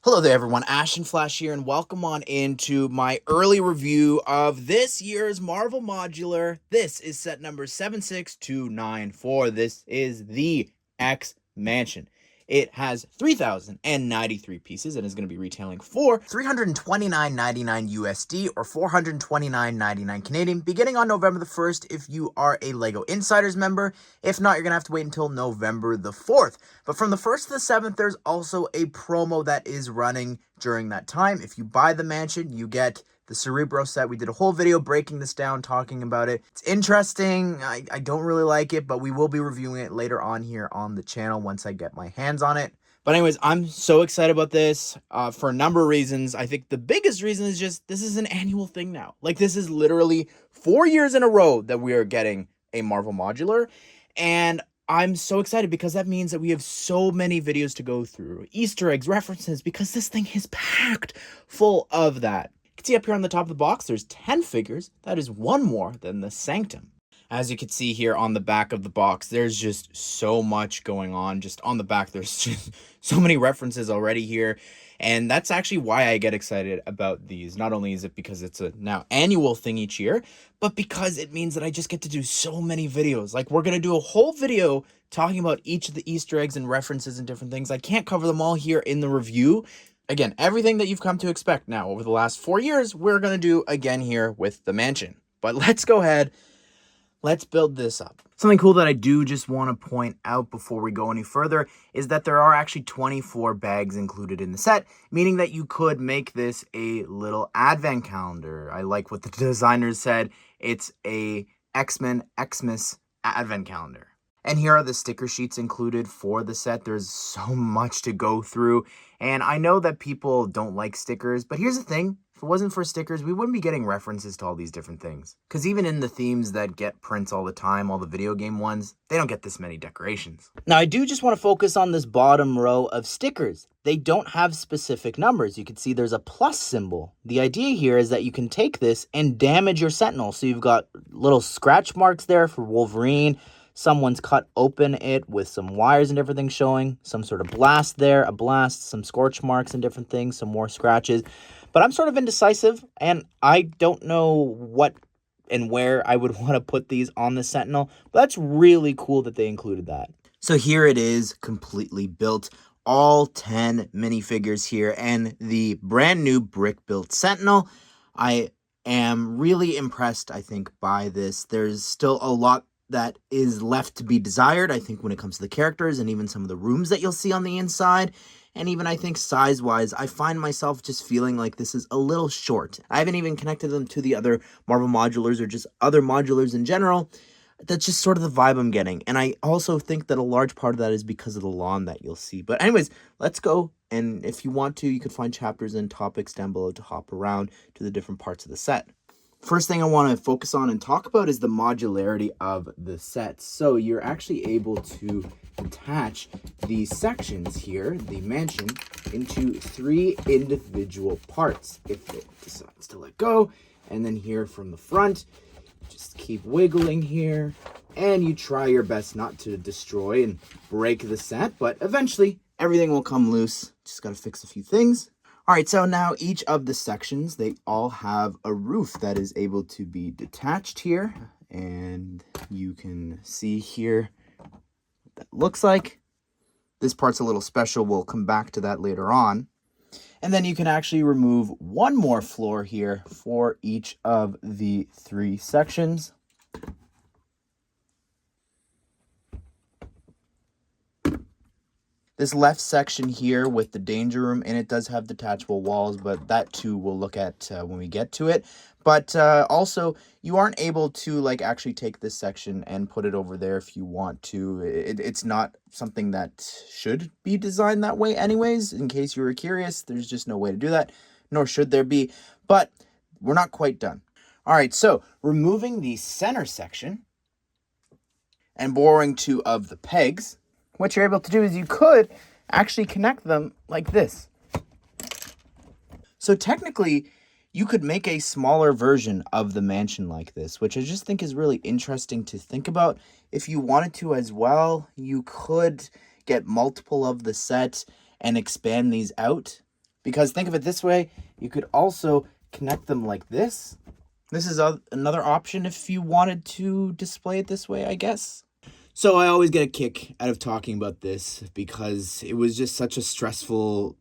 Hello there everyone, Ashnflash here, and welcome on into my early review of this year's Marvel Modular. This is set number 76294. This is the X Mansion. It has 3,093 pieces and is going to be retailing for $329.99 USD or $429.99 Canadian, beginning on November the 1st if you are a LEGO Insiders member. If not, you're going to have to wait until November the 4th. But from the 1st to the 7th, there's also a promo that is running during that time. If you buy the mansion, you get the Cerebro set. We did a whole video breaking this down, talking about it. It's interesting. I don't really like it, but we will be reviewing it later on here on the channel once I get my hands on it. But anyways, I'm so excited about this for a number of reasons. I think the biggest reason is just this is an annual thing now. Like, this is literally 4 years in a row that we are getting a Marvel Modular. And I'm so excited because that means that we have so many videos to go through. Easter eggs, references, because this thing is packed full of that. You can see up here on the top of the box, there's 10 figures. That is one more than the Sanctum. As you can see here on the back of the box, there's just so much going on. Just on the back, there's just so many references already here. And that's actually why I get excited about these. Not only is it because it's a now annual thing each year, but because it means that I just get to do so many videos. Like, we're going to do a whole video talking about each of the Easter eggs and references and different things. I can't cover them all here in the review. Again, everything that you've come to expect now over the last 4 years, we're going to do again here with the mansion. But let's go ahead. Let's build this up. Something cool that I do just want to point out before we go any further is that there are actually 24 bags included in the set, meaning that you could make this a little advent calendar. I like what the designers said. It's a X-Men Xmas advent calendar. And here are the sticker sheets included for the set. There's so much to go through. And I know that people don't like stickers, but here's the thing. If it wasn't for stickers, we wouldn't be getting references to all these different things. Because even in the themes that get prints all the time, all the video game ones, they don't get this many decorations. Now, I do just want to focus on this bottom row of stickers. They don't have specific numbers. You can see there's a plus symbol. The idea here is that you can take this and damage your Sentinel. So you've got little scratch marks there for Wolverine. Someone's cut open it with some wires and everything showing. Some sort of blast there, a blast, some scorch marks and different things, some more scratches. But I'm sort of indecisive, and I don't know what and where I would want to put these on the Sentinel. But that's really cool that they included that. So here it is, completely built. All 10 minifigures here, and the brand new brick-built Sentinel. I am really impressed, I think, by this. There's still a lot that is left to be desired, I think, when it comes to the characters and even some of the rooms that you'll see on the inside. And even, I think, size-wise, I find myself just feeling like this is a little short. I haven't even connected them to the other Marvel Modulars or just other Modulars in general. That's just sort of the vibe I'm getting. And I also think that a large part of that is because of the lawn that you'll see. But anyways, let's go. And if you want to, you could find chapters and topics down below to hop around to the different parts of the set. First thing I want to focus on and talk about is the modularity of the sets. So you're actually able to attach these sections here, the mansion, into 3 individual parts if it decides to let go. And then here from the front, just keep wiggling here, and you try your best not to destroy and break the set, but eventually everything will come loose. Just got to fix a few things. All right, so now each of the sections, they all have a roof that is able to be detached here. And you can see here what that looks like. This part's a little special. We'll come back to that later on. And then you can actually remove one more floor here for each of the 3 sections. This left section here with the danger room, and it does have detachable walls, but that too we'll look at when we get to it. But also, you aren't able to like actually take this section and put it over there if you want to. It's not something that should be designed that way anyways. In case you were curious, there's just no way to do that, nor should there be. But we're not quite done. All right, so removing the center section and borrowing 2 of the pegs, what you're able to do is you could actually connect them like this. So technically, you could make a smaller version of the mansion like this, which I just think is really interesting to think about. If you wanted to as well, you could get multiple of the set and expand these out. Because think of it this way, you could also connect them like this. This is another option if you wanted to display it this way, I guess. So I always get a kick out of talking about this because it was just such a stressful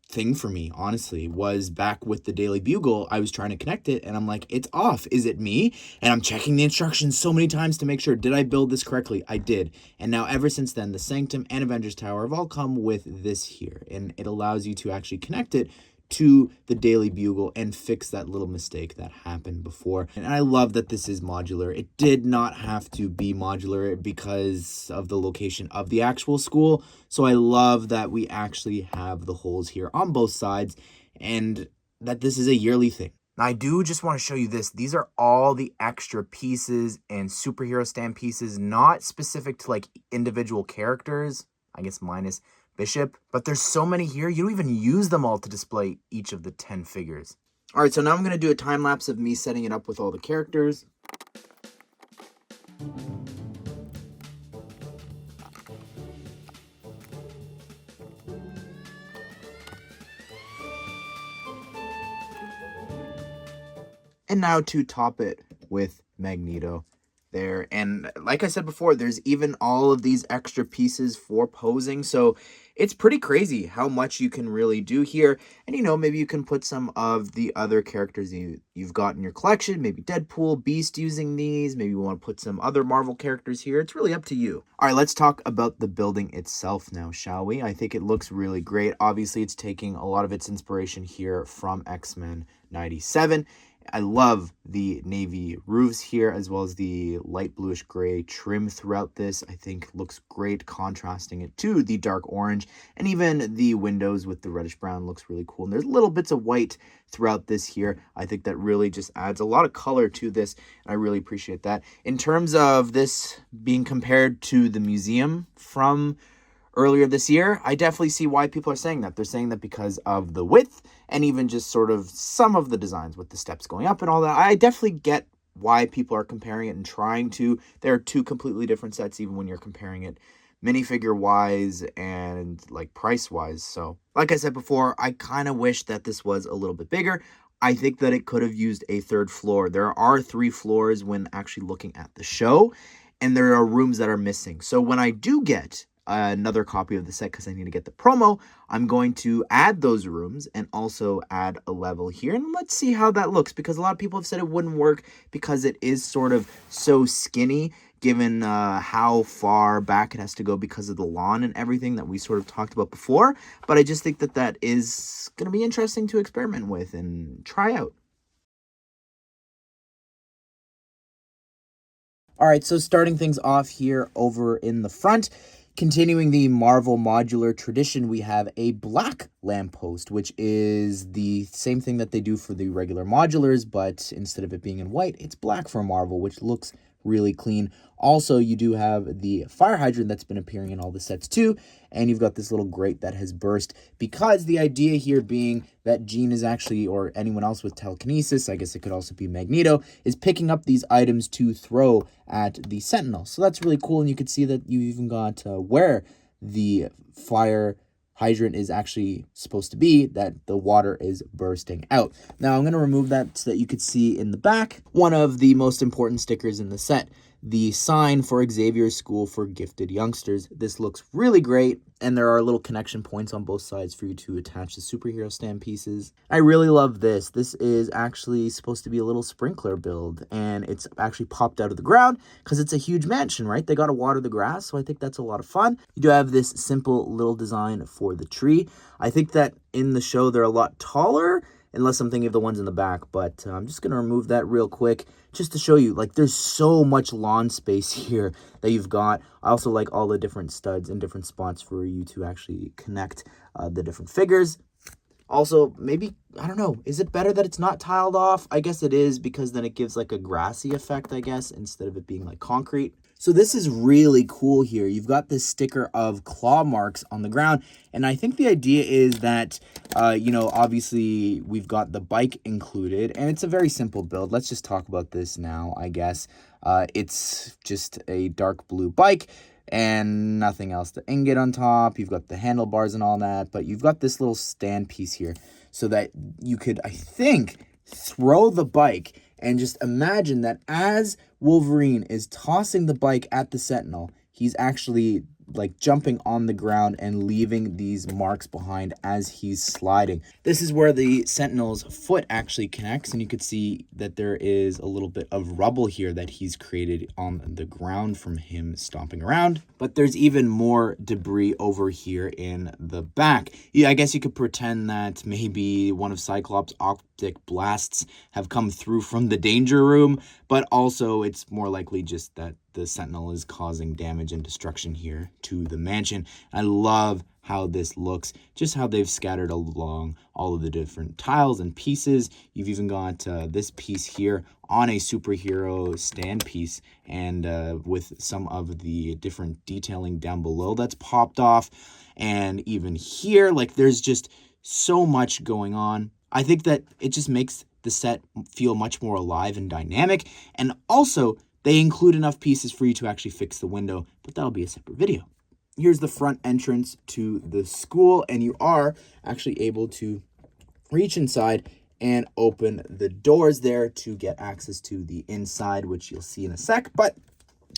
thing for me, honestly. Was back with the Daily Bugle, I was trying to connect it and I'm like, it's off. Is it me? And I'm checking the instructions so many times to make sure, did I build this correctly? I did. And now ever since then, the Sanctum and Avengers Tower have all come with this here, and it allows you to actually connect it to the Daily Bugle and fix that little mistake that happened before. And I love that this is modular. It did not have to be modular because of the location of the actual school. So I love that we actually have the holes here on both sides and that this is a yearly thing. Now, I do just want to show you this. These are all the extra pieces and superhero stand pieces, not specific to like individual characters, I guess minus Bishop, but there's so many here, you don't even use them all to display each of the 10 figures. All right, so now I'm going to do a time lapse of me setting it up with all the characters. And now to top it with Magneto there. And like I said before, there's even all of these extra pieces for posing. So it's pretty crazy how much you can really do here. And, you know, maybe you can put some of the other characters you've got in your collection, maybe Deadpool, Beast using these. Maybe you want to put some other Marvel characters here. It's really up to you. All right, let's talk about the building itself now, shall we? I think it looks really great. Obviously, it's taking a lot of its inspiration here from X-Men 97. I love the navy roofs here, as well as the light bluish gray trim throughout this. I think looks great, contrasting it to the dark orange, and even the windows with the reddish brown looks really cool. And there's little bits of white throughout this here. I think that really just adds a lot of color to this, and I really appreciate that. In terms of this being compared to the museum from earlier this year, I definitely see why people are saying that. They're saying that because of the width and even just sort of some of the designs with the steps going up and all that. I definitely get why people are comparing it and trying to. There are two completely different sets, even when you're comparing it minifigure wise and like price wise. So like I said before, I kind of wish that this was a little bit bigger. I think that it could have used a third floor. There are 3 floors when actually looking at the show, and there are rooms that are missing. So when I do get another copy of the set, because I need to get the promo, I'm going to add those rooms and also add a level here, and let's see how that looks, because a lot of people have said it wouldn't work because it is sort of so skinny given how far back it has to go because of the lawn and everything that we sort of talked about before. But I just think that that is going to be interesting to experiment with and try out. All right, so starting things off here over in the front, continuing the Marvel Modular tradition, we have a black lamppost, which is the same thing that they do for the regular modulars, but instead of it being in white, it's black for Marvel, which looks really clean. Also, you do have the fire hydrant that's been appearing in all the sets too, and you've got this little grate that has burst, because the idea here being that Jean is actually, or anyone else with telekinesis, I guess it could also be Magneto, is picking up these items to throw at the Sentinel. So that's really cool, and you can see that you even got where the fire hydrant is actually supposed to be, that the water is bursting out. Now I'm going to remove that so that you could see in the back one of the most important stickers in the set, the sign for Xavier's School for Gifted Youngsters. This looks really great, and there are little connection points on both sides for you to attach the superhero stand pieces. I really love this. This is actually supposed to be a little sprinkler build, and it's actually popped out of the ground because it's a huge mansion, right? They got to water the grass, so I think that's a lot of fun. You do have this simple little design for the tree. I think that in the show they're a lot taller, unless I'm thinking of the ones in the back, but I'm just going to remove that real quick just to show you, like, there's so much lawn space here that you've got. I also like all the different studs and different spots for you to actually connect the different figures. Also, maybe, I don't know, is it better that it's not tiled off? I guess it is, because then it gives like a grassy effect, I guess, instead of it being like concrete. So this is really cool here. You've got this sticker of claw marks on the ground, and I think the idea is that, you know, obviously we've got the bike included, and it's a very simple build. Let's just talk about this now, I guess. It's just a dark blue bike. and nothing else. The ingot on top, you've got the handlebars and all that, but you've got this little stand piece here so that you could, I think, throw the bike and just imagine that as Wolverine is tossing the bike at the Sentinel, he's actually like jumping on the ground and leaving these marks behind as he's sliding. This is where the Sentinel's foot actually connects, and you could see that there is a little bit of rubble here that he's created on the ground from him stomping around. But there's even more debris over here in the back. Yeah, I guess you could pretend that maybe one of Cyclops' optic blasts have come through from the danger room, but also it's more likely just that the Sentinel is causing damage and destruction here to the mansion. I love how this looks, just how they've scattered along all of the different tiles and pieces. You've even got this piece here on a superhero stand piece, and with some of the different detailing down below that's popped off. And even here, like, there's just so much going on. I think that it just makes the set feel much more alive and dynamic, and also they include enough pieces for you to actually fix the window, but that'll be a separate video. Here's the front entrance to the school, and you are actually able to reach inside and open the doors there to get access to the inside, which you'll see in a sec, but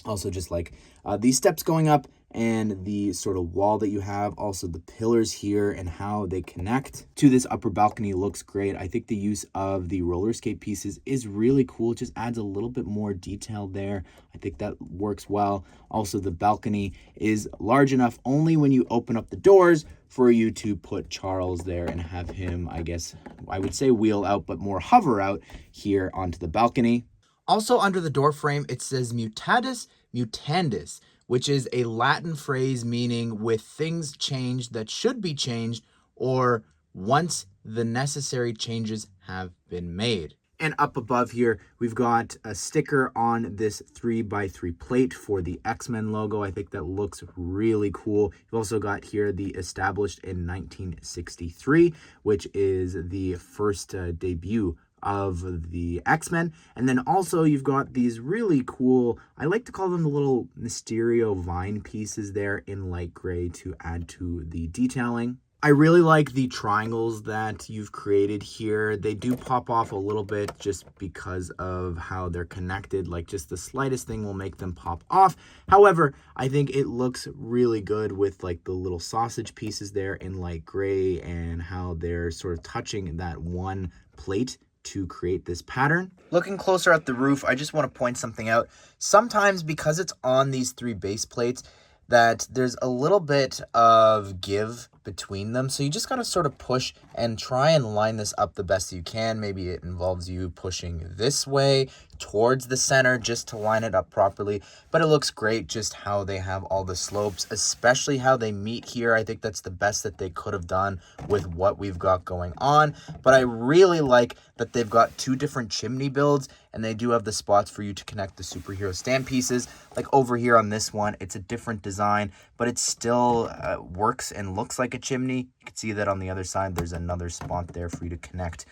also just like these steps going up and the sort of wall that you have, also the pillars here and how they connect to this upper balcony looks great. I think the use of the roller skate pieces is really cool. It just adds a little bit more detail there. I think that works well. Also, the balcony is large enough only when you open up the doors for you to put Charles there and have him, I guess, I would say wheel out, but more hover out here onto the balcony. Also under the door frame, it says mutatis mutandis, which is a Latin phrase meaning with things changed that should be changed, or once the necessary changes have been made. And up above here, we've got a sticker on this 3x3 plate for the X-Men logo. I think that looks really cool. You've also got here the established in 1963, which is the first debut of the X-Men. And then also you've got these really cool, I like to call them the little Mysterio vine pieces there in light gray to add to the detailing. I really like the triangles that you've created here. They do pop off a little bit just because of how they're connected. Like, just the slightest thing will make them pop off. However, I think it looks really good with like the little sausage pieces there in light gray and how they're sort of touching that one plate to create this pattern. Looking closer at the roof, I just want to point something out. Sometimes, because it's on these three base plates, that there's a little bit of give between them. So you just got to sort of push and try and line this up the best you can. Maybe it involves you pushing this way towards the center just to line it up properly. But it looks great just how they have all the slopes, especially how they meet here. I think that's the best that they could have done with what we've got going on. But I really like that they've got two different chimney builds, and they do have the spots for you to connect the superhero stand pieces. Like over here on this one, it's a different design, but it still works and looks like a chimney. You can see that on the other side, there's another spot there for you to connect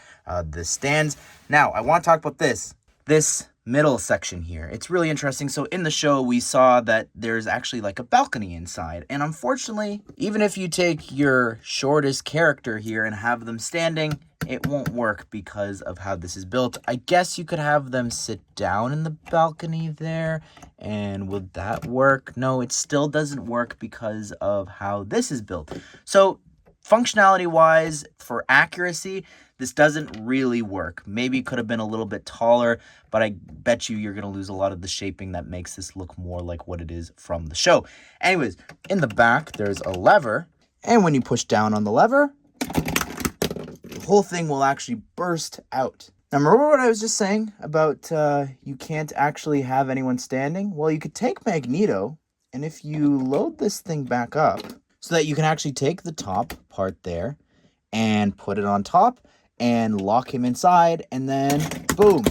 the stands. Now, I want to talk about this middle section here. It's really interesting. So in the show, we saw that there's actually like a balcony inside. And unfortunately, even if you take your shortest character here and have them standing, it won't work because of how this is built. I guess you could have them sit down in the balcony there, and would that work? No, it still doesn't work because of how this is built. So functionality wise, for accuracy, this doesn't really work. Maybe it could have been a little bit taller, but I bet you're going to lose a lot of the shaping that makes this look more like what it is from the show. Anyways, in the back, there's a lever, and when you push down on the lever, the whole thing will actually burst out. Now, remember what I was just saying about you can't actually have anyone standing? Well, you could take Magneto, and if you load this thing back up so that you can actually take the top part there and put it on top and lock him inside, and then boom,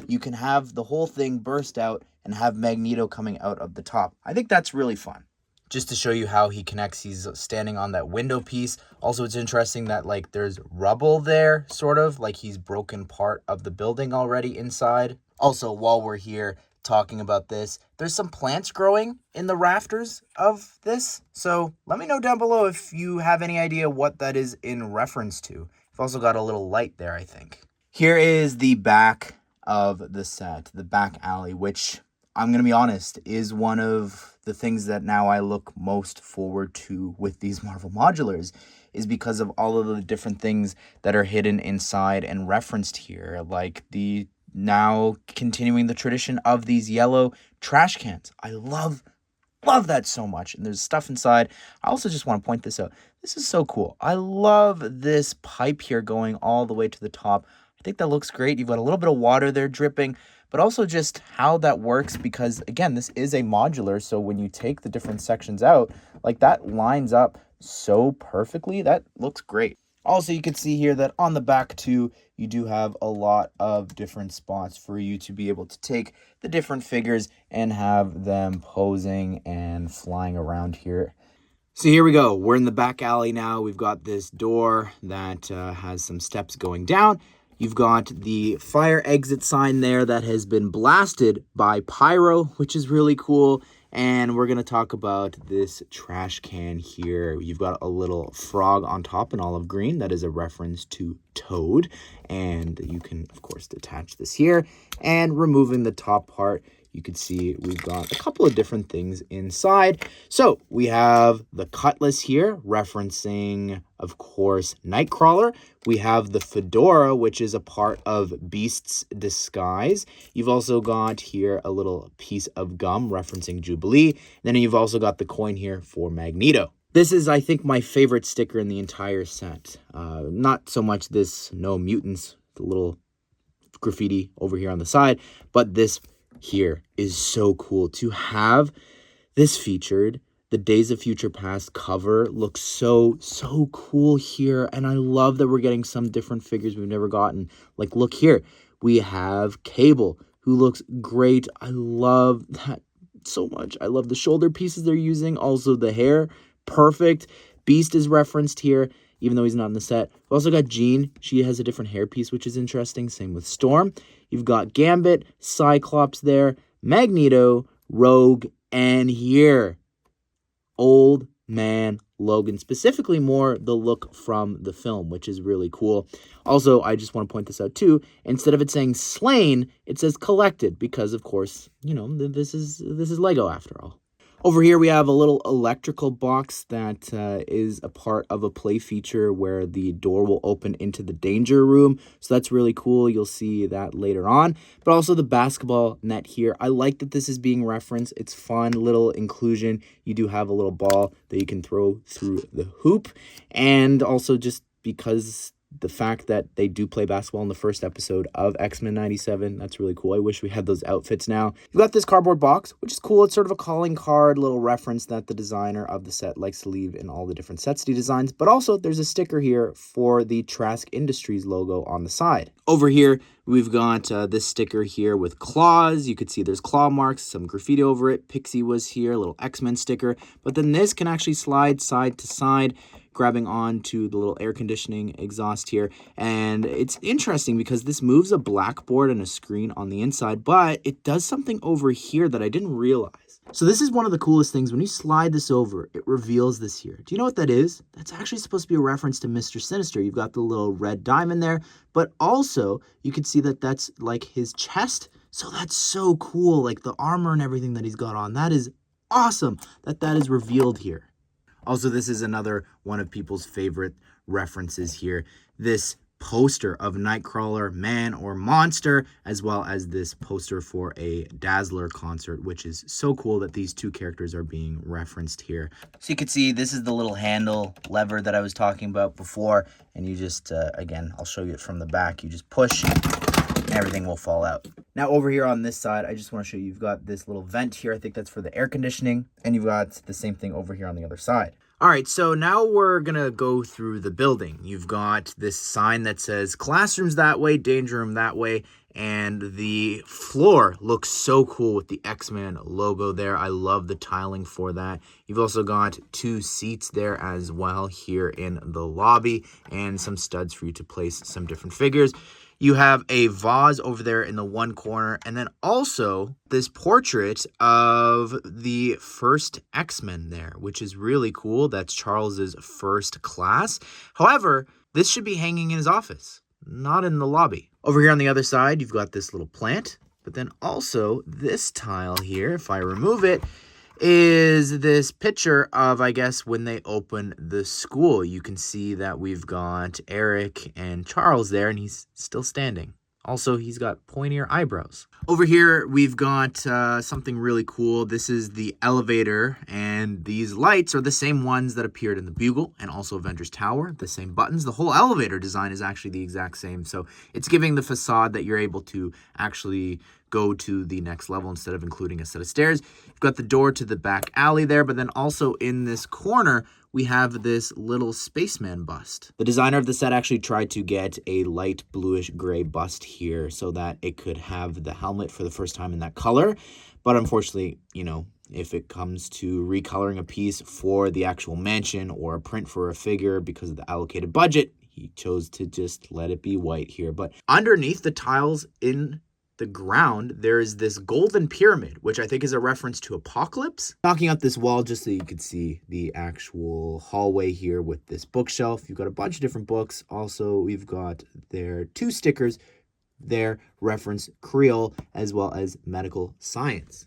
you can have the whole thing burst out and have Magneto coming out of the top. I think that's really fun. Just to show you how he connects, he's standing on that window piece. Also, it's interesting that like there's rubble there, sort of like he's broken part of the building already inside. Also, while we're here, talking about this, there's some plants growing in the rafters of this. So let me know down below if you have any idea what that is in reference to. You've also got a little light there, I think. Here is the back of the set, the back alley, which I'm going to be honest, is one of the things that now I look most forward to with these Marvel Modulars, is because of all of the different things that are hidden inside and referenced here, like the now continuing the tradition of these yellow trash cans. I love that so much. And there's stuff inside. I also just want to point this out. This is so cool. I love this pipe here going all the way to the top. I think that looks great. You've got a little bit of water there dripping, but also just how that works, because again, this is a modular. So when you take the different sections out, like that lines up so perfectly. That looks great. Also, you can see here that on the back too, you do have a lot of different spots for you to be able to take the different figures and have them posing and flying around here. So here we go. We're in the back alley now. We've got this door that has some steps going down. You've got the fire exit sign there that has been blasted by Pyro, which is really cool. And we're going to talk about this trash can here. You've got a little frog on top in olive green. That is a reference to Toad. And you can, of course, detach this here. And removing the top part, you can see we've got a couple of different things inside. So we have the cutlass here, referencing, of course, Nightcrawler. We have the fedora, which is a part of Beast's disguise. You've also got here a little piece of gum referencing Jubilee. And then you've also got the coin here for Magneto. This is, I think, my favorite sticker in the entire set. Not so much this No Mutants, the little graffiti over here on the side, but this here is so cool to have this featured. The Days of Future Past cover looks so cool here, and I love that we're getting some different figures we've never gotten. Like, look here, we have Cable, who looks great. I love that so much. I love the shoulder pieces they're using, also the hair, perfect. Beast is referenced here, even though he's not in the set. We've also got Jean. She has a different hairpiece, which is interesting. Same with Storm. You've got Gambit, Cyclops there, Magneto, Rogue, and here, Old Man Logan. Specifically more the look from the film, which is really cool. Also, I just want to point this out too. Instead of it saying slain, it says collected, because of course, you know, this is LEGO after all. Over here, we have a little electrical box that is a part of a play feature where the door will open into the danger room. So that's really cool. You'll see that later on. But also the basketball net here. I like that this is being referenced. It's fun, little inclusion. You do have a little ball that you can throw through the hoop. And also just because the fact that they do play basketball in the first episode of X-Men 97. That's really cool. I wish we had those outfits now. You've got this cardboard box, which is cool. It's sort of a calling card, little reference that the designer of the set likes to leave in all the different sets he designs. But also, there's a sticker here for the Trask Industries logo on the side. Over here, we've got this sticker here with claws. You could see there's claw marks, some graffiti over it. Pixie was here, a little X-Men sticker. But then this can actually slide side to side, grabbing onto the little air conditioning exhaust here. And it's interesting because this moves a blackboard and a screen on the inside, but it does something over here that I didn't realize. So this is one of the coolest things. When you slide this over, it reveals this here. Do you know what that is? That's actually supposed to be a reference to Mr. Sinister. You've got the little red diamond there, but also you can see that that's like his chest. So that's so cool. Like the armor and everything that he's got on. That is awesome that is revealed here. Also, this is another one of people's favorite references here. This poster of Nightcrawler, man or monster, as well as this poster for a Dazzler concert, which is so cool that these two characters are being referenced here. So you can see this is the little handle lever that I was talking about before. And you just, again, I'll show you it from the back. You just push and everything will fall out. Now over here on this side, I just want to show you, you've got this little vent here. I think that's for the air conditioning. And you've got the same thing over here on the other side. All right, so now we're going to go through the building. You've got this sign that says classrooms that way, danger room that way, And the floor looks so cool with the X-Men logo there. I love the tiling for that. You've also got 2 seats there as well here in the lobby and some studs for you to place some different figures. You have a vase over there in the one corner, and then also this portrait of the first X-Men there, which is really cool. That's Charles's first class. However, this should be hanging in his office, not in the lobby. Over here on the other side, you've got this little plant, but then also this tile here, if I remove it, is this picture of, I guess, when they open the school. You can see that we've got Eric and Charles there, and he's still standing. Also, he's got pointier eyebrows. Over here, we've got something really cool. This is the elevator, and these lights are the same ones that appeared in the Bugle and also Avengers Tower, the same buttons. The whole elevator design is actually the exact same, so it's giving the facade that you're able to actually go to the next level instead of including a set of stairs. You've got the door to the back alley there, but then also in this corner, we have this little spaceman bust. The designer of the set actually tried to get a light bluish gray bust here so that it could have the helmet for the first time in that color. But unfortunately, you know, if it comes to recoloring a piece for the actual mansion or a print for a figure because of the allocated budget, he chose to just let it be white here. But underneath the tiles in the ground, there is this golden pyramid, which I think is a reference to Apocalypse. Knocking up this wall just so you could see the actual hallway here with this bookshelf. You've got a bunch of different books. Also, we've got there 2 stickers there, reference Creole as well as medical science.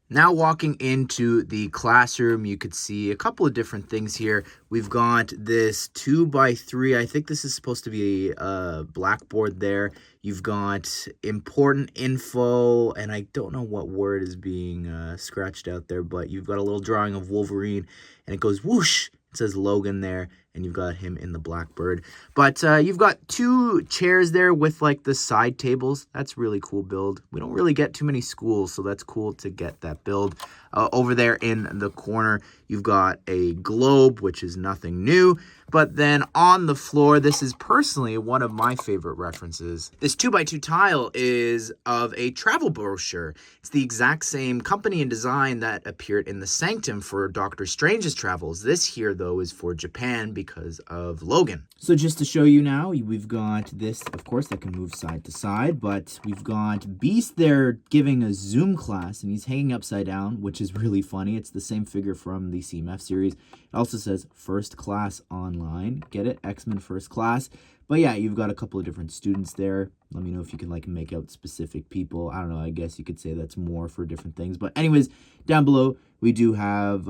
Now walking into the classroom, you could see a couple of different things here. We've got this 2x3. I think this is supposed to be a blackboard there. You've got important info, and I don't know what word is being scratched out there, but you've got a little drawing of Wolverine, and it goes whoosh. It says Logan there, and you've got him in the Blackbird. But you've got 2 chairs there with like the side tables. That's really cool build. We don't really get too many schools, so that's cool to get that build. Over there in the corner, you've got a globe, which is nothing new. But then on the floor, this is personally one of my favorite references. This 2x2 tile is of a travel brochure. It's the exact same company and design that appeared in the Sanctum for Doctor Strange's travels. This here, though, is for Japan because of Logan. So just to show you now, we've got this, of course, that can move side to side, but we've got Beast there giving a Zoom class, and he's hanging upside down, which is really funny. It's the same figure from the CMF series. It also says First Class Online. Get it? X-Men First Class. But yeah, you've got a couple of different students there. Let me know if you can like make out specific people. I don't know. I guess you could say that's more for different things. But anyways, down below, we do have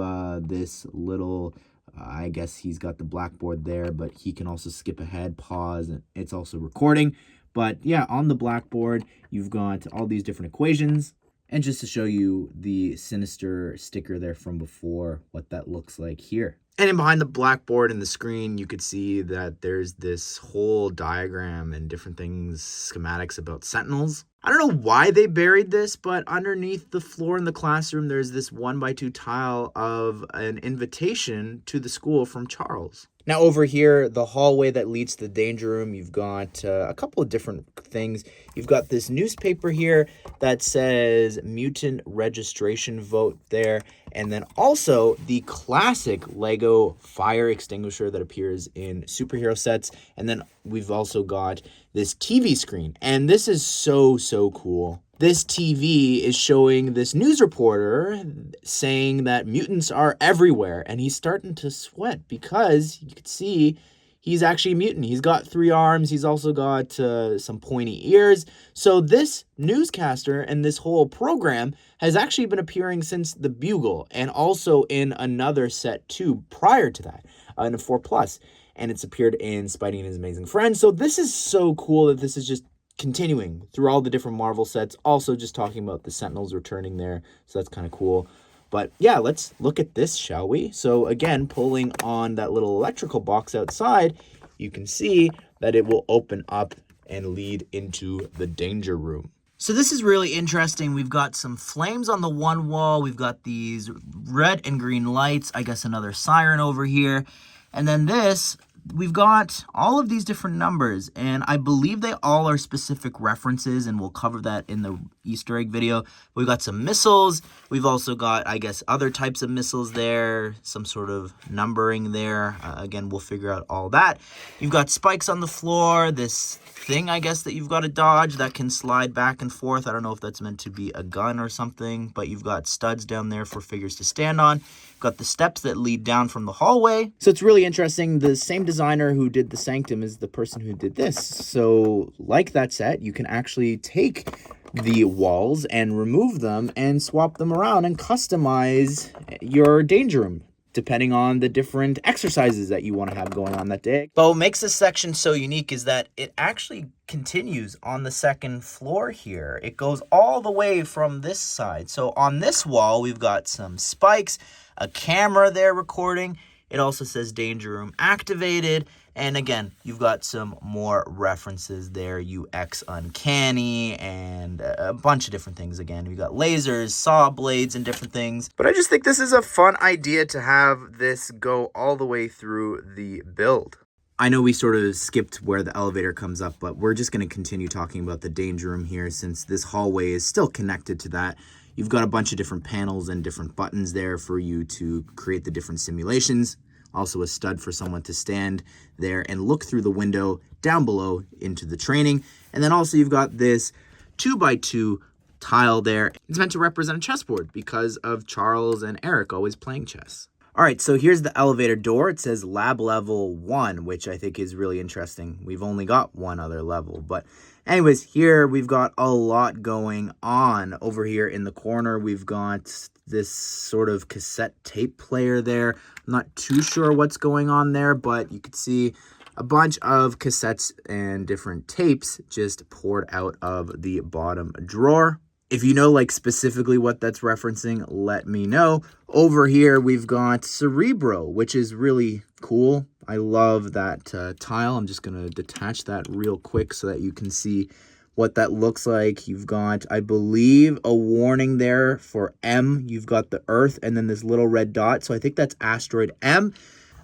this little... I guess he's got the blackboard there, but he can also skip ahead, pause, and it's also recording. But yeah, on the blackboard, you've got all these different equations. And just to show you the Sinister sticker there from before, what that looks like here. And in behind the blackboard and the screen, you could see that there's this whole diagram and different things, schematics about Sentinels. I don't know why they buried this, but underneath the floor in the classroom, there's this 1x2 tile of an invitation to the school from Charles. Now over here, the hallway that leads to the danger room, you've got a couple of different things. You've got this newspaper here that says mutant registration vote there. And then also the classic LEGO fire extinguisher that appears in superhero sets. And then we've also got this TV screen. And this is so cool. This TV is showing this news reporter saying that mutants are everywhere, and he's starting to sweat because you can see he's actually a mutant. He's got 3 arms. He's also got some pointy ears. So this newscaster and this whole program has actually been appearing since the Bugle and also in another set too prior to that, in a 4+. And it's appeared in Spidey and His Amazing Friends. So this is so cool that this is just continuing through all the different Marvel sets. Also just talking about the Sentinels returning there. So that's kind of cool. But yeah, let's look at this, shall we? So again, pulling on that little electrical box outside, you can see that it will open up and lead into the danger room. So this is really interesting. We've got some flames on the one wall. We've got these red and green lights. I guess another siren over here. And then this we've got all of these different numbers, and I believe they all are specific references, and we'll cover that in the Easter egg video. We've got some missiles. We've also got, I guess, other types of missiles there, some sort of numbering there. Again, we'll figure out all that. You've got spikes on the floor, this thing, I guess, that you've got to dodge that can slide back and forth. I don't know if that's meant to be a gun or something, but you've got studs down there for figures to stand on. You've got the steps that lead down from the hallway. So it's really interesting. The same designer who did the Sanctum is the person who did this. So like that set, you can actually take the walls and remove them and swap them around and customize your danger room, depending on the different exercises that you want to have going on that day. But what makes this section so unique is that it actually continues on the second floor here. It goes all the way from this side. So on this wall, we've got some spikes, a camera there recording. It also says danger room activated. And again, you've got some more references there, UX Uncanny, and a bunch of different things. Again, we've got lasers, saw blades, and different things. But I just think this is a fun idea to have this go all the way through the build. I know we sort of skipped where the elevator comes up, but we're just going to continue talking about the danger room here since this hallway is still connected to that. You've got a bunch of different panels and different buttons there for you to create the different simulations. Also a stud for someone to stand there and look through the window down below into the training. And then also you've got this 2x2 tile there. It's meant to represent a chessboard because of Charles and Eric always playing chess. All right, so here's the elevator door. It says lab level 1, which I think is really interesting. We've only got one other level, but anyways, here we've got a lot going on. Over here in the corner, we've got this sort of cassette tape player there. I'm not too sure what's going on there, but you could see a bunch of cassettes and different tapes just poured out of the bottom drawer. If you know like specifically what that's referencing, let me know. Over here, we've got Cerebro, which is really cool. I love that tile. I'm just going to detach that real quick so that you can see what that looks like. You've got, I believe, a warning there for M. You've got the Earth and then this little red dot. So I think that's asteroid M.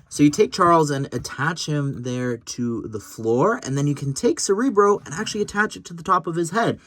So you take Charles and attach him there to the floor, and then you can take Cerebro and actually attach it to the top of his head.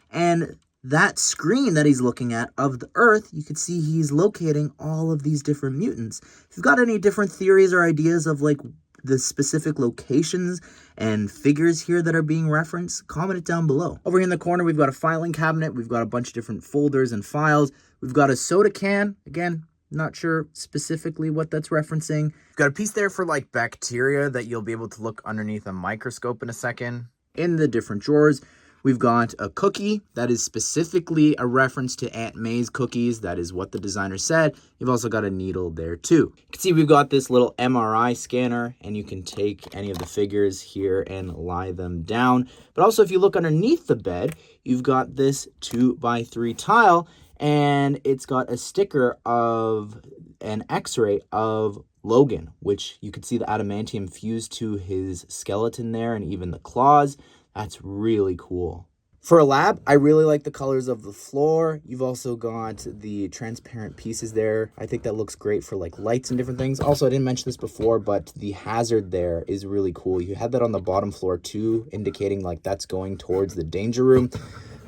And that screen that he's looking at of the Earth, you can see he's locating all of these different mutants. If you've got any different theories or ideas of like the specific locations and figures here that are being referenced, comment it down below. Over here in the corner, we've got a filing cabinet. We've got a bunch of different folders and files. We've got a soda can. Again, not sure specifically what that's referencing. We've got a piece there for like bacteria that you'll be able to look underneath a microscope in a second. In the different drawers, we've got a cookie that is specifically a reference to Aunt May's cookies. That is what the designer said. You've also got a needle there too. You can see we've got this little MRI scanner, and you can take any of the figures here and lie them down. But also if you look underneath the bed, you've got this 2x3 tile, and it's got a sticker of an x-ray of Logan, which you could see the adamantium fused to his skeleton there and even the claws. That's really cool. For a lab, I really like the colors of the floor. You've also got the transparent pieces there. I think that looks great for like lights and different things. Also, I didn't mention this before, but the hazard there is really cool. You had that on the bottom floor too, indicating like that's going towards the danger room.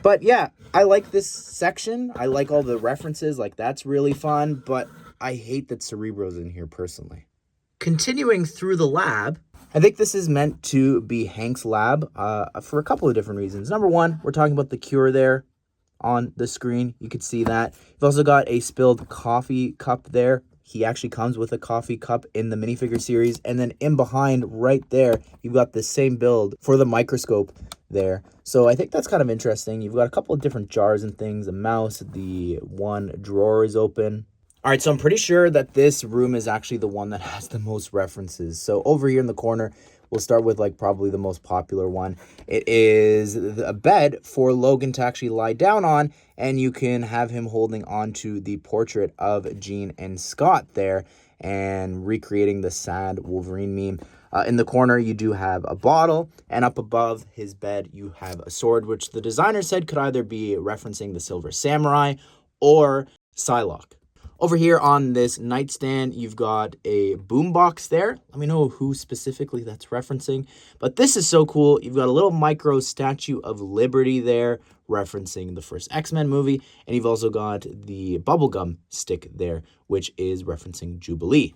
But yeah, I like this section. I like all the references, like that's really fun, but I hate that Cerebro's in here personally. Continuing through the lab, I think this is meant to be Hank's lab for a couple of different reasons. Number one, we're talking about the cure there on the screen. You could see that. You've also got a spilled coffee cup there. He actually comes with a coffee cup in the minifigure series. And then in behind right there, you've got the same build for the microscope there. So I think that's kind of interesting. You've got a couple of different jars and things, a mouse, the one drawer is open. All right, so I'm pretty sure that this room is actually the one that has the most references. So over here in the corner, we'll start with like probably the most popular one. It is a bed for Logan to actually lie down on, and you can have him holding onto the portrait of Jean and Scott there and recreating the sad Wolverine meme. In the corner, you do have a bottle, and up above his bed, you have a sword, which the designer said could either be referencing the Silver Samurai or Psylocke. Over here on this nightstand, you've got a boombox there. Let me know who specifically that's referencing. But this is so cool. You've got a little micro Statue of Liberty there, referencing the first X-Men movie. And you've also got the bubblegum stick there, which is referencing Jubilee.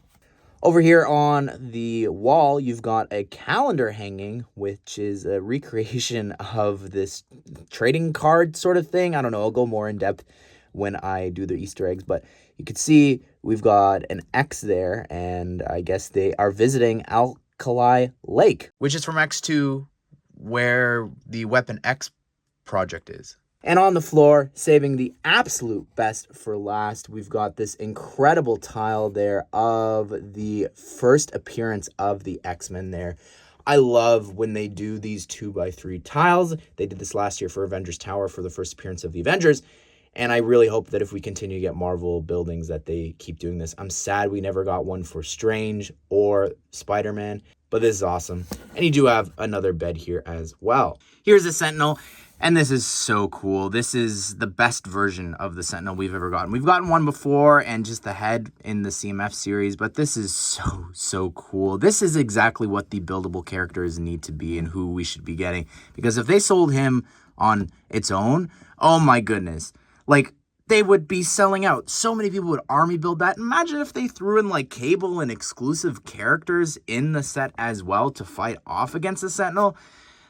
Over here on the wall, you've got a calendar hanging, which is a recreation of this trading card sort of thing. I don't know. I'll go more in depth when I do the Easter eggs, but you can see we've got an X there, and I guess they are visiting Alkali Lake, which is from X2, where the Weapon X project is. And on the floor, saving the absolute best for last, we've got this incredible tile there of the first appearance of the X-Men there. I love when they do these 2x3 tiles. They did this last year for Avengers Tower for the first appearance of the Avengers. And I really hope that if we continue to get Marvel buildings that they keep doing this. I'm sad we never got one for Strange or Spider-Man, but this is awesome. And you do have another bed here as well. Here's the Sentinel, and this is so cool. This is the best version of the Sentinel we've ever gotten. We've gotten one before and just the head in the CMF series, but this is so cool. This is exactly what the buildable characters need to be and who we should be getting. Because if they sold him on its own, oh my goodness. Like, they would be selling out. So many people would army build that. Imagine if they threw in, like, Cable and exclusive characters in the set as well to fight off against the Sentinel.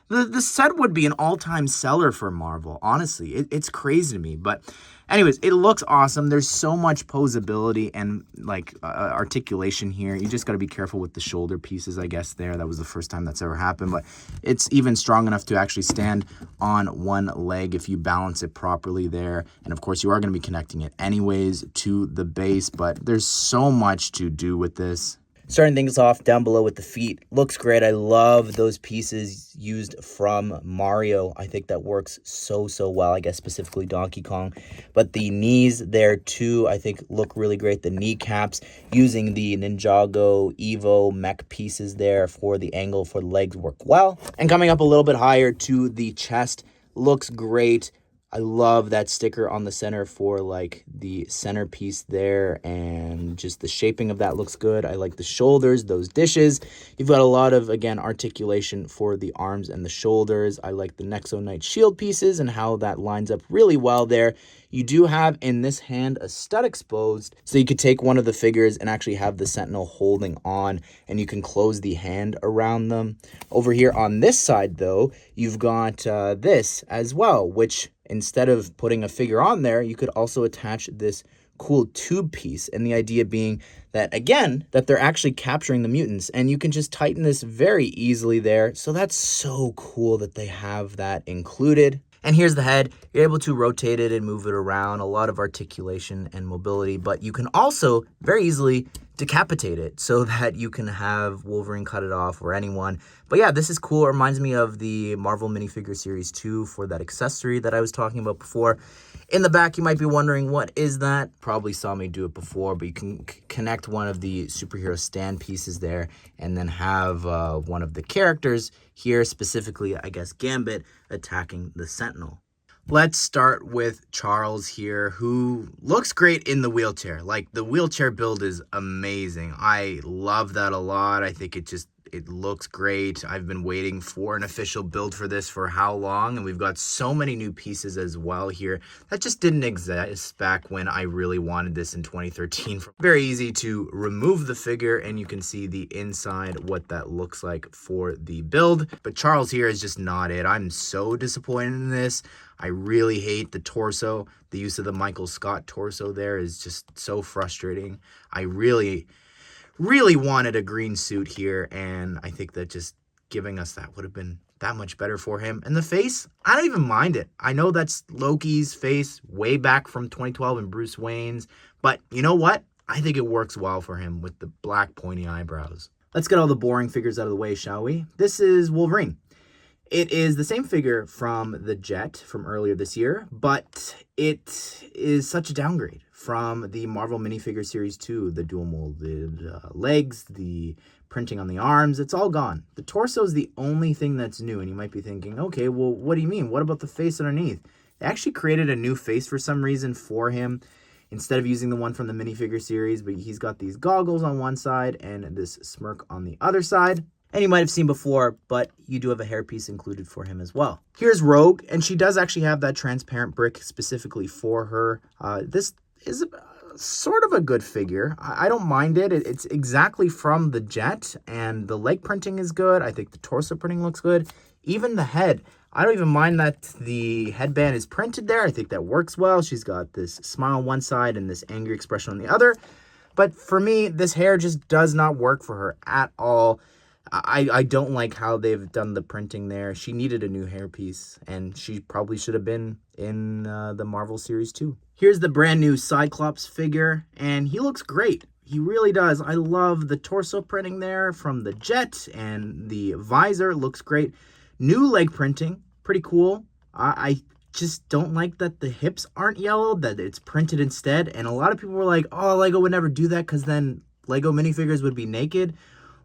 The set would be an all-time seller for Marvel. Honestly, it's crazy to me. But anyways, it looks awesome. There's so much posability and, like, articulation here. You just got to be careful with the shoulder pieces, I guess, there. That was the first time that's ever happened. But it's even strong enough to actually stand on one leg if you balance it properly there. And, of course, you are going to be connecting it anyways to the base. But there's so much to do with this. Starting things off down below with the feet. Looks great. I love those pieces used from Mario. I think that works so well. I guess specifically Donkey Kong. But the knees there too, I think look really great. The kneecaps using the Ninjago Evo mech pieces there for the angle for the legs work well. And coming up a little bit higher to the chest. Looks great. I love that sticker on the center for, like, the centerpiece there, and just the shaping of that looks good. I like the shoulders, those dishes. You've got a lot of, again, articulation for the arms and the shoulders. I like the Nexo Knight shield pieces and how that lines up really well there. You do have in this hand a stud exposed, so you could take one of the figures and actually have the Sentinel holding on, and you can close the hand around them. Over here on this side, though, you've got this as well, which instead of putting a figure on there, you could also attach this cool tube piece. And the idea being that, again, that they're actually capturing the mutants. And you can just tighten this very easily there. So that's so cool that they have that included. And here's the head. You're able to rotate it and move it around. A lot of articulation and mobility. But you can also very easily decapitate it so that you can have Wolverine cut it off or anyone. But yeah, this is cool. It reminds me of the Marvel Minifigure Series 2 for that accessory that I was talking about before. In the back, you might be wondering, what is that? Probably saw me do it before, but you can connect one of the superhero stand pieces there and then have one of the characters here, specifically, I guess, Gambit, attacking the Sentinel. Let's start with Charles here, who looks great in the wheelchair. Like, the wheelchair build is amazing. I love that a lot. I think it looks great. I've been waiting for an official build for this for how long, and we've got so many new pieces as well here that just didn't exist back when I really wanted this in 2013. Very easy to remove the figure, and you can see the inside, what that looks like for the build. But Charles here is just not it. I'm so disappointed in this. I really hate the torso. The use of the Michael Scott torso there is just so frustrating. I really wanted a green suit here, and I think that just giving us that would have been that much better for him. And the face, I don't even mind it. I know that's Loki's face way back from 2012 and Bruce Wayne's, but you know what? I think it works well for him with the black pointy eyebrows. Let's get all the boring figures out of the way, shall we? This is Wolverine. It is the same figure from the Jet from earlier this year, but it is such a downgrade from the Marvel Minifigure Series 2. The dual molded legs, the printing on the arms, it's all gone. The torso is the only thing that's new, and you might be thinking, okay, well, what do you mean? What about the face underneath? They actually created a new face for some reason for him instead of using the one from the minifigure series, but he's got these goggles on one side and this smirk on the other side. And you might have seen before, but you do have a hairpiece included for him as well. Here's Rogue, and she does actually have that transparent brick specifically for her. This is sort of a good figure. I don't mind it. It's exactly from the jet, and the leg printing is good. I think the torso printing looks good. Even the head. I don't even mind that the headband is printed there. I think that works well. She's got this smile on one side and this angry expression on the other. But for me, this hair just does not work for her at all. I don't like how they've done the printing there. She needed a new hairpiece, and she probably should have been in the Marvel Series 2. Here's the brand new Cyclops figure, and he looks great. He really does. I love the torso printing there from the jet, and the visor looks great. New leg printing, pretty cool. I just don't like that the hips aren't yellow, that it's printed instead. And a lot of people were like, oh, LEGO would never do that because then LEGO minifigures would be naked.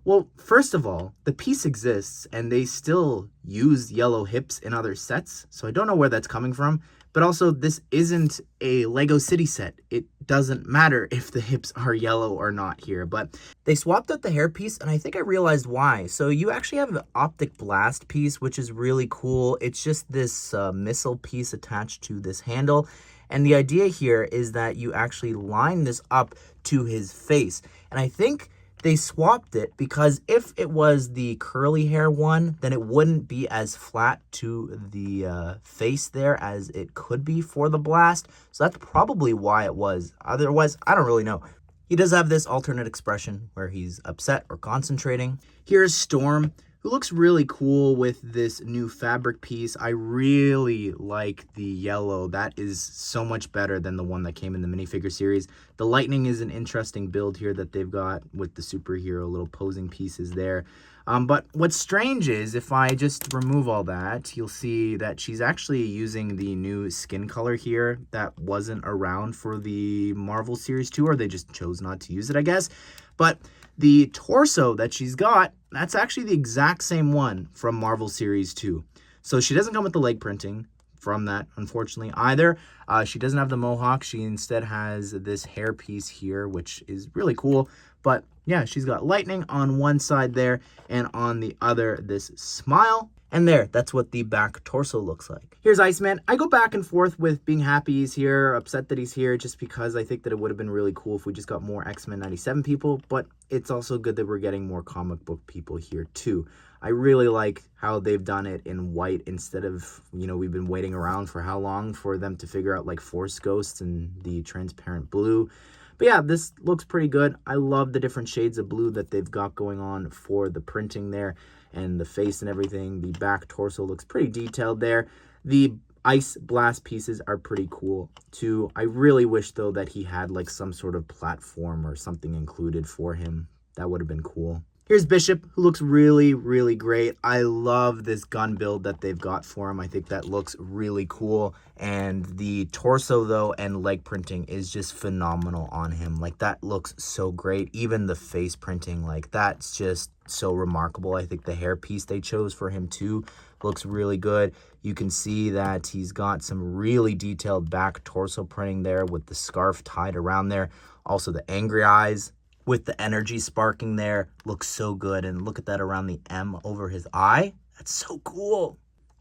Well, first of all, the piece exists and they still use yellow hips in other sets. So I don't know where that's coming from. But also, this isn't a LEGO City set. It doesn't matter if the hips are yellow or not here. But they swapped out the hairpiece, and I think I realized why. So you actually have an optic blast piece, which is really cool. It's just this missile piece attached to this handle. And the idea here is that you actually line this up to his face. And I think they swapped it because if it was the curly hair one, then it wouldn't be as flat to the face there as it could be for the blast. So that's probably why it was. Otherwise, I don't really know. He does have this alternate expression where he's upset or concentrating. Here's Storm, who looks really cool with this new fabric piece. I really like the yellow. That is so much better than the one that came in the minifigure series. The lightning is an interesting build here that they've got with the superhero little posing pieces there. But what's strange is if I just remove all that, you'll see that she's actually using the new skin color here that wasn't around for the Marvel Series 2, or they just chose not to use it, I guess. But the torso that she's got, that's actually the exact same one from Marvel Series 2. So she doesn't come with the leg printing from that, unfortunately, either. She doesn't have the mohawk. She instead has this hair piece here, which is really cool. But yeah, she's got lightning on one side there, and on the other, this smile. And there, that's what the back torso looks like. Here's Iceman. I go back and forth with being happy he's here, upset that he's here, just because I think that it would have been really cool if we just got more X-Men 97 people, but it's also good that we're getting more comic book people here too. I really like how they've done it in white instead of, we've been waiting around for how long for them to figure out like Force Ghosts and the transparent blue. But yeah, this looks pretty good. I love the different shades of blue that they've got going on for the printing there and the face and everything. The back torso looks pretty detailed there. The ice blast pieces are pretty cool too. I really wish though that he had like some sort of platform or something included for him. That would have been cool. Here's Bishop, who looks really, really great. I love this gun build that they've got for him. I think that looks really cool. And the torso, though, and leg printing is just phenomenal on him. Like, that looks so great. Even the face printing, like, that's just so remarkable. I think the hair piece they chose for him, too, looks really good. You can see that he's got some really detailed back torso printing there with the scarf tied around there. Also, the angry eyes with the energy sparking there looks so good. And look at that around the M over his eye. That's so cool.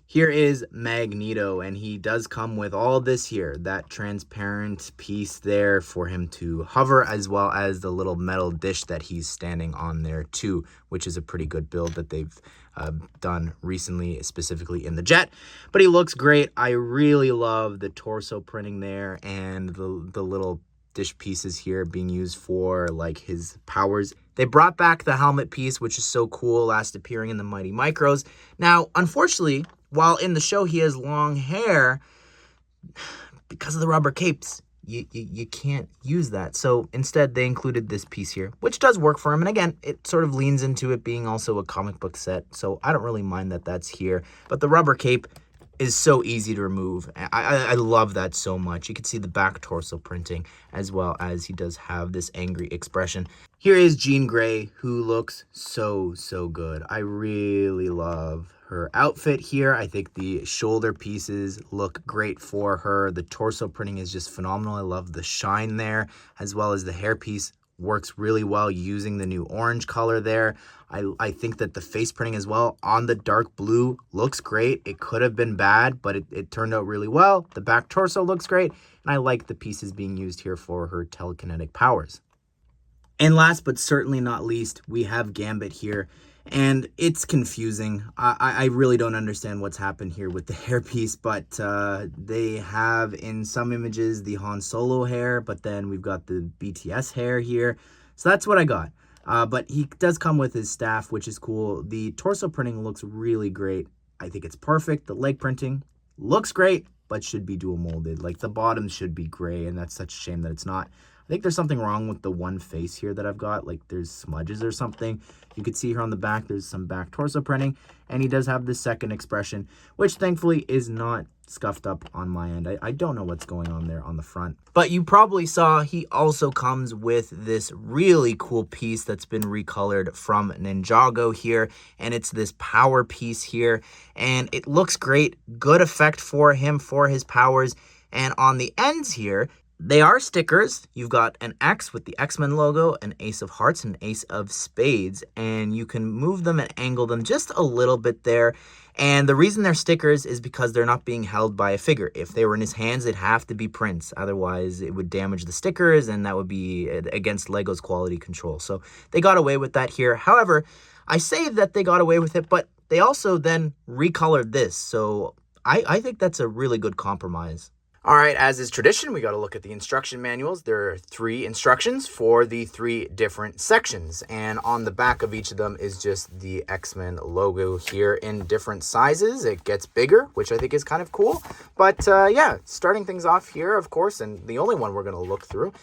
Here is Magneto, and he does come with all this here, that transparent piece there for him to hover, as well as the little metal dish that he's standing on there too, which is a pretty good build that they've done recently, specifically in the jet. But he looks great. I really love the torso printing there and the little dish pieces here being used for like his powers. They brought back the helmet piece, which is so cool, last appearing in the Mighty Micros. Now, unfortunately, while in the show he has long hair, because of the rubber capes, you can't use that. So instead, they included this piece here, which does work for him. And again, it sort of leans into it being also a comic book set. So I don't really mind that that's here. But the rubber cape, is so easy to remove. I love that so much. You can see the back torso printing, as well as he does have this angry expression. Here is Jean Grey, who looks so good. I really love her outfit here. I think the shoulder pieces look great for her. The torso printing is just phenomenal. I love the shine there, as well as the hairpiece works really well using the new orange color there. I think that the face printing as well on the dark blue looks great. It could have been bad, but it turned out really well. The back torso looks great, and I like the pieces being used here for her telekinetic powers. And last but certainly not least, we have Gambit here, and it's confusing. I really don't understand what's happened here with the hairpiece, but they have in some images the Han Solo hair, but then we've got the BTS hair here. So that's what I got. But he does come with his staff, which is cool. The torso printing looks really great. I think it's perfect. The leg printing looks great, but should be dual molded. Like the bottom should be gray, and that's such a shame that it's not. I think there's something wrong with the one face here that I've got. Like there's smudges or something. You can see here on the back, there's some back torso printing, and he does have the second expression, which thankfully is not scuffed up on my end. I don't know what's going on there on the front. But you probably saw he also comes with this really cool piece that's been recolored from Ninjago here, and it's this power piece here, and it looks great. Good effect for him for his powers. And on the ends here, they are stickers. You've got an X with the X-Men logo, an Ace of Hearts, and an Ace of Spades, and you can move them and angle them just a little bit there. And the reason they're stickers is because they're not being held by a figure. If they were in his hands, it'd have to be prints. Otherwise, it would damage the stickers, and that would be against LEGO's quality control. So they got away with that here. However, I say that they got away with it, but they also then recolored this. So I think that's a really good compromise. All right, as is tradition, we got to look at the instruction manuals. There are 3 instructions for the 3 different sections, and on the back of each of them is just the X-Men logo here in different sizes. It gets bigger, which I think is kind of cool. But yeah, starting things off here, of course, and the only one we're going to look through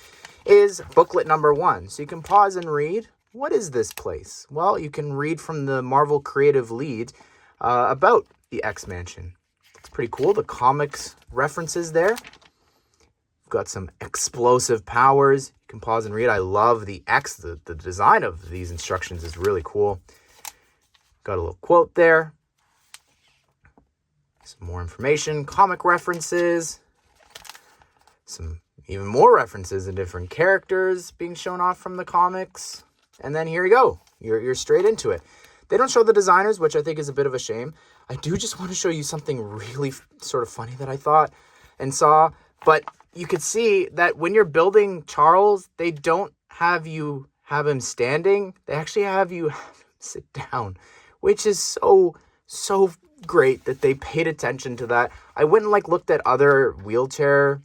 is booklet number 1. So you can pause and read. What is this place? Well, you can read from the Marvel Creative Lead about the X-Mansion. It's pretty cool. The comics references there. We've got some explosive powers. You can pause and read. I love the X. The design of these instructions is really cool. Got a little quote there. Some more information. Comic references. Some even more references in different characters being shown off from the comics. And then here you go. You're straight into it. They don't show the designers, which I think is a bit of a shame. I do just want to show you something really sort of funny that I thought and saw. But you could see that when you're building Charles, they don't have you have him standing. They actually have you have him sit down, which is so great that they paid attention to that. I went and looked at other wheelchair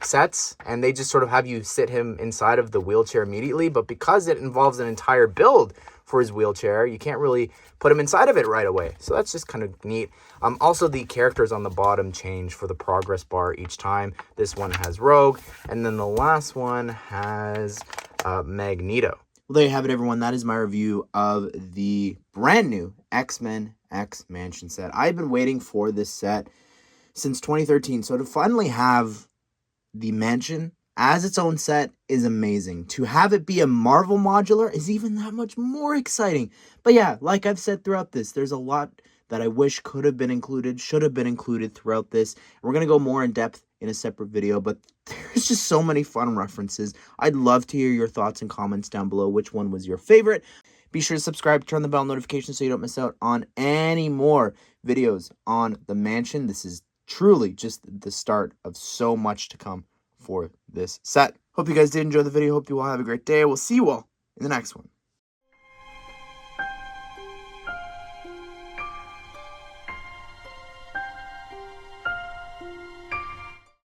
sets, and they just sort of have you sit him inside of the wheelchair immediately. But because it involves an entire build for his wheelchair, you can't really put him inside of it right away. So that's just kind of neat. Also, the characters on the bottom change for the progress bar each time. This one has Rogue, and then the last one has Magneto. Well, there you have it, everyone. That is my review of the brand new X-Men X Mansion set. I've been waiting for this set since 2013. So to finally have the mansion as its own set is amazing. To have it be a Marvel modular is even that much more exciting. But yeah, like I've said throughout this, there's a lot that I wish could have been included, should have been included throughout this. We're going to go more in depth in a separate video, but there's just so many fun references. I'd love to hear your thoughts and comments down below. Which one was your favorite? Be sure to subscribe, turn the bell notification so you don't miss out on any more videos on the mansion. This is truly just the start of so much to come for this set. Hope you guys did enjoy the video. Hope you all have a great day. We'll see you all in the next one.